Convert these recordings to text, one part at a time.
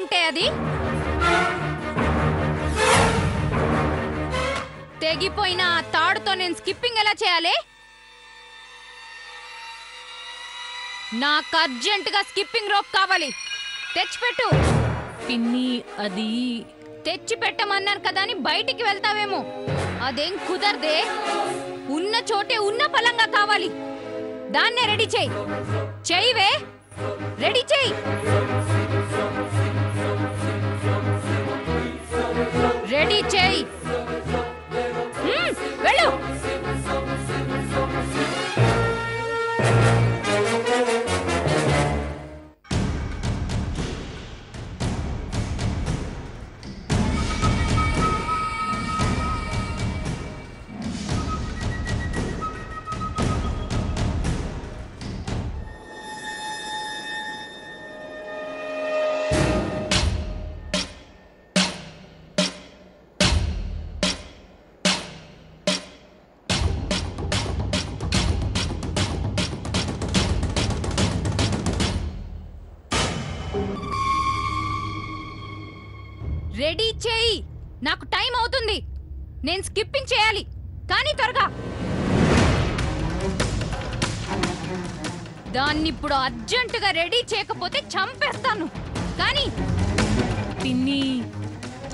ఏంటే అది? తెగిపోయిన ఆ తాడుతో నేను స్కిప్పింగ్ ఎలా చేయాలి? నాకు అర్జెంటుగా స్కిప్పింగ్ రోప్ కావాలి. తెచ్చిపెట్టు. పిన్ని అది తెచ్చి పెట్టమన్నాను కదా అని బయటికి వెళ్తావేమో. అదేం కుదరదే. ఉన్న చోటే ఉన్న పలంగా కావాలి. దాన్నే రెడీ చెయ్యి. చెయ్యివే, రెడీ చెయ్యి. రెడీ చెయ్యి. వెళ్ళు. రెడీ చేయి. నాకు టైం అవుతుంది. నేను స్కిప్పింగ్ చేయాలి, కానీ త్వరగా. దాన్నిప్పుడు అర్జెంటుగా రెడీ చేయకపోతే చంపేస్తాను. కానీ పిన్ని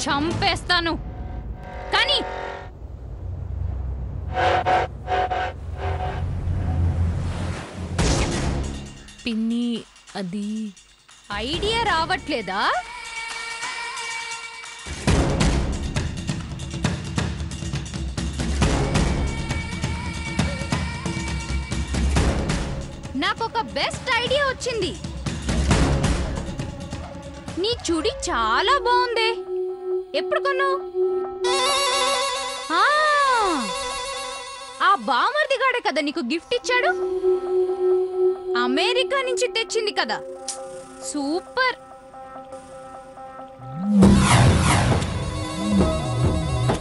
చంపేస్తాను. కానీ పిన్ని అది ఐడియా రావట్లేదా? నాకొక బెస్ట్ ఐడియా వచ్చింది. నీ చుడి చాలా బాగుంది. ఎప్పుడు కొన్నావు? ఆ బామర్దిగాడే కదా నీకు గిఫ్ట్ ఇచ్చాడు. అమెరికా నుంచి తెచ్చింది కదా. సూపర్.